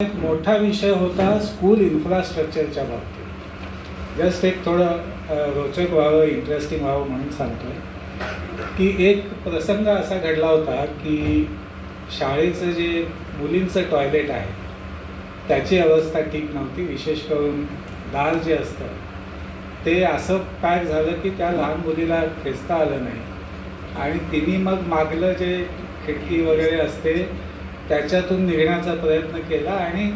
एक मोठा विषय होता स्कूल इन्फ्रास्ट्रक्चरच्या बाबतीत. जस्ट एक थोडं रोचक व्हावं, इंटरेस्टिंग व्हावं म्हणून सांगतो की एक प्रसंग असा घडला होता की शाळेचं जे मुलींचं टॉयलेट आहे त्याची अवस्था ठीक नव्हती. विशेष करून दार जे असतं ते असं पॅक झालं की त्या लहान मुलीला खेचता आलं नाही आणि तिने मग मागलं जे खिडकी वगैरे असते त्याच्यातून निघण्याचा प्रयत्न केला आणि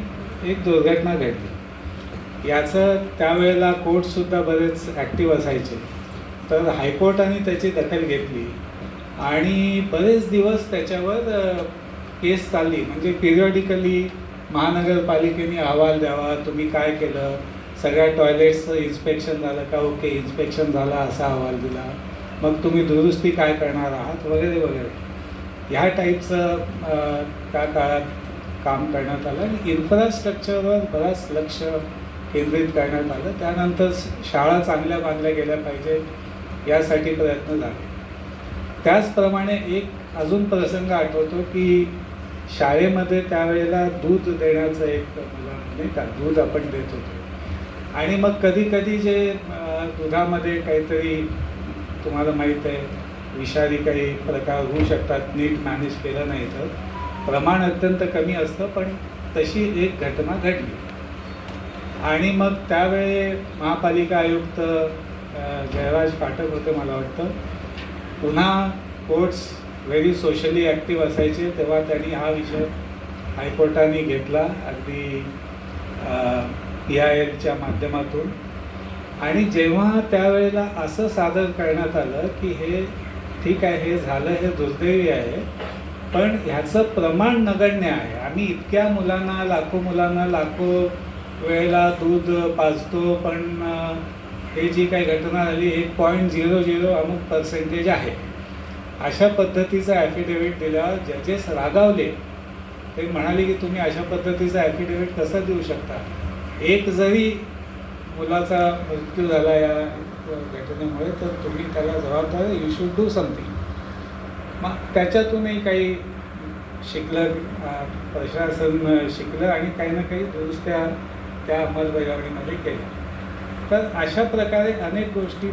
एक दुर्घटना घडली. याचं त्यावेळेला कोर्टसुद्धा बरेच ॲक्टिव्ह असायचे, तर हायकोर्टाने त्याची दखल घेतली आणि बरेच दिवस त्याच्यावर केस चालली. म्हणजे पिरियॉडिकली महानगरपालिकेने अहवाल द्यावा, तुम्ही काय केलं, सगळ्या टॉयलेट्सचं इन्स्पेक्शन झालं का, ओके इन्स्पेक्शन झाला असा अहवाल दिला, मग तुम्ही दुरुस्ती काय करणार आहात वगैरे वगैरे. ह्या टाईपचं त्या काळात काम करण्यात आलं आणि इन्फ्रास्ट्रक्चरवर बराच लक्ष केंद्रित करण्यात आलं. त्यानंतर शाळा चांगल्या बांधल्या गेल्या पाहिजेत यासाठी प्रयत्न झाले. त्याचप्रमाणे एक अजून प्रसंग आठवतो की शाळेमध्ये त्यावेळेला दूध देण्याचं एक मला नाही का दूध आपण देत होतो आणि मग कधी कधी जे दुधामध्ये काहीतरी तुम्हाला माहीत आहे विषारी काही प्रकार होऊ शकतात, नीट मॅनेज केलं नाही तर प्रमाण अत्यंत कमी असतं. पण तशी एक घटना घडली आणि मग त्यावेळी महापालिका आयुक्त जयराज फाटक होते मला वाटतं. पुन्हा कोर्ट्स व्हेरी सोशली ॲक्टिव्ह असायचे, तेव्हा त्यांनी हा विषय हायकोर्टाने घेतला अगदी PILच्या माध्यमातून. आणि जेव्हा त्यावेळेला असं सादर करण्यात आलं की हे ठीक आहे, हे झालं, हे दुर्दैवी आहे, पण ह्याचं प्रमाण नगण्य आहे. आम्ही इतक्या मुलांना, लाखो मुलांना लाखो वेळेला दूध पाजतो, पण हे जी काही घटना झाली 1.00 अमुक पर्सेंटेज आहे. अशा पद्धतीचं ॲफिडेव्हिट दिल्यावर जजेस रागावले. ते म्हणाले की तुम्ही अशा पद्धतीचं ॲफिडेव्हिट कसं देऊ शकता. एक जरी मुलाचा मृत्यू झाला या घटनेमुळे तर तुम्ही त्याला जबाबदार, यू शुड डू समथिंग. मग त्याच्यातूनही काही शिकलं, प्रशासन शिकलं आणि काही ना काही दुरुस्त्या त्या अंमलबजावणीमध्ये केल्या. तर अशा प्रकारे अनेक गोष्टी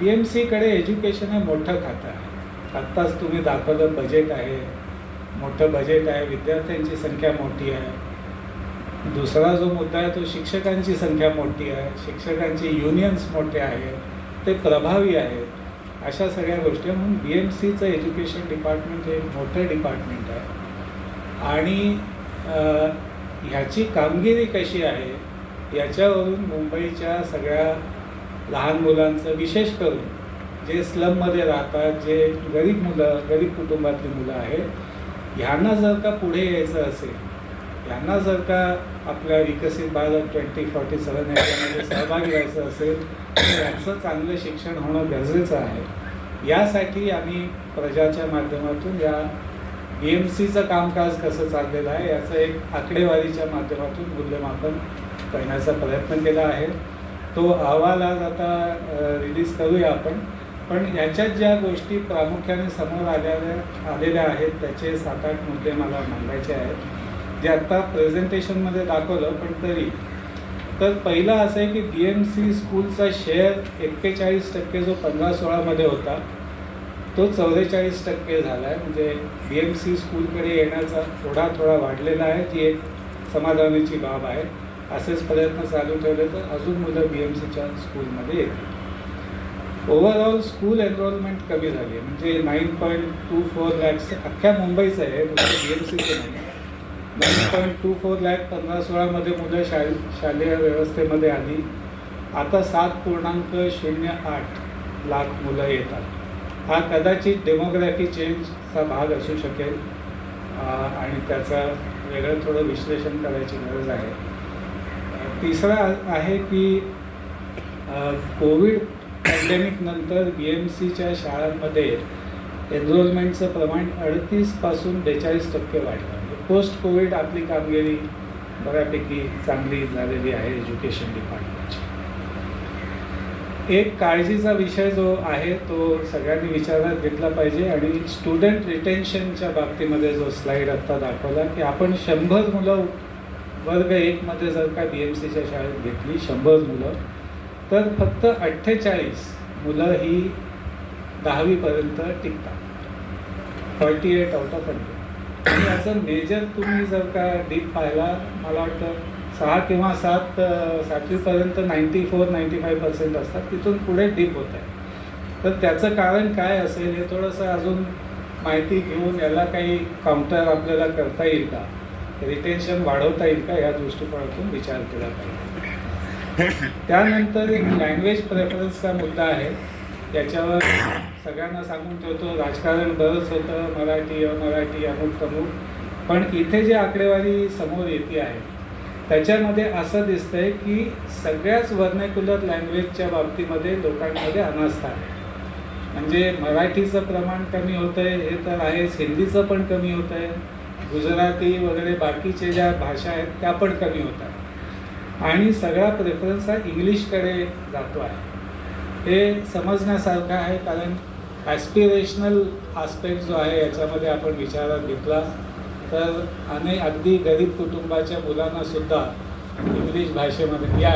BMCकडे एज्युकेशन हे मोठं खातं आहे. आत्ताच तुम्ही दाखवलं बजेट आहे, मोठं बजेट आहे, विद्यार्थ्यांची संख्या मोठी आहे. दुसरा जो मुद्दा आहे तो शिक्षकांची संख्या मोठी आहे, शिक्षकांचे युनियन्स मोठे आहेत, ते प्रभावी आहेत. अशा सगळ्या गोष्टी म्हणून BMCचं एज्युकेशन डिपार्टमेंट हे मोठं डिपार्टमेंट आहे. आणि ह्याची कामगिरी कशी आहे याच्यावरून मुंबईच्या सगळ्या लहान मुलांचं, विशेष करून जे स्लममध्ये राहतात, जे गरीब मुलं, गरीब कुटुंबातली मुलं आहेत, ह्यांना जर का पुढे यायचं असेल, यांना जर का आपल्या विकसित भारत 2047 याच्यामध्ये सहभागी व्हायचं असेल तर याचं चांगलं शिक्षण होणं गरजेचं आहे. यासाठी आम्ही प्रजाच्या माध्यमातून या BMCचं कामकाज कसं चाललेलं आहे याचं एक आकडेवारीच्या माध्यमातून मूल्यमापन करण्याचा प्रयत्न केला आहे. तो अहवाल आज आता रिलीज करूया आपण. पण याच्यात ज्या गोष्टी प्रामुख्याने समोर आलेल्या आहेत त्याचे 7-8 मुद्दे मला मांडायचे आहेत, जे आत्ता प्रेझेंटेशनमध्ये दाखवलं. पण तरी तर पहिलं असं आहे की BMC स्कूलचा शेअर 41% जो 15-16 होता तो 44% झाला आहे. म्हणजे BMC स्कूलकडे येण्याचा थोडा वाढलेला आहे, जी एक समाधानाची बाब आहे. असेच प्रयत्न चालू ठेवले तर अजून मुलं BMCच्या स्कूलमध्ये येतील. ओव्हरऑल स्कूल एनरोलमेंट कमी झाली आहे. म्हणजे 9.24 lakhs अख्ख्या मुंबईचं आहे, BMCचं नाही. 9.24 lakh 15-16 मुलं शालेय व्यवस्थेमध्ये आली. आता 7.08 लाख मुलं येतात. हा कदाचित डेमोग्राफी चेंजचा भाग असू शकेल आणि त्याचं वेगळं थोडं विश्लेषण करायची गरज आहे. तिसरा आहे की कोविड पॅन्डेमिक नंतर BMCच्या शाळांमध्ये एनरोलमेंटचं प्रमाण 38% 42% वाढलं. पोस्ट कोविड आपली कामगिरी बऱ्यापैकी चांगली झालेली आहे एज्युकेशन डिपार्टमेंटची. एक काळजीचा विषय जो आहे तो सगळ्यांनी विचारात घेतला पाहिजे आणि स्टुडंट रिटेन्शनच्या बाबतीमध्ये जो स्लाईड आत्ता दाखवला की आपण 100 मुलं वर्ग 1मध्ये जर का BMCच्या शाळेत घेतली 100 मुलं, तर फक्त 48 मुलं ही 10वीपर्यंत टिकतात, 48 आउट ऑफ 100. आणि याचं मेजर तुम्ही जर का डीप पाहिला, मला वाटतं 6 किंवा 7वीपर्यंत 94-95% असतात, तिथून पुढे डीप होत आहे. तर त्याचं कारण काय असेल हे थोडंसं अजून माहिती घेऊन याला काही काउंटर आपल्याला करता येईल का, रिटेन्शन वाढवता येईल का, या दृष्टिकोनातून विचार केला पाहिजे. त्यानंतर एक लँग्वेज प्रेफरन्सचा मुद्दा आहे. याच्यावर सगळ्यांना सांगून ठेवतो, राजकारण बरंच होतं, मराठी अमराठी अमुक तमुक, पण इथे जे आकडेवारी समोर येते आहे त्याच्यामध्ये असं दिसतंय की सगळ्याच व्हर्नॅक्युलर लँग्वेजच्या बाबतीमध्ये लोकांमध्ये अनास्था आहे. म्हणजे मराठीचं प्रमाण कमी होतं आहे हे तर आहेच, हिंदीचं पण कमी होतं आहे, गुजराती वगैरे बाकीचे ज्या भाषा आहेत त्या पण कमी होत आहेत, आणि सगळा प्रेफरन्स हा इंग्लिशकडे जातो आहे. हे समजण्यासारखं आहे, कारण ॲस्पिरेशनल आस्पेक्ट जो आहे याच्यामध्ये आपण विचारात घेतला तर अगदी गरीब कुटुंबाच्या मुलांनासुद्धा इंग्लिश भाषेमध्ये या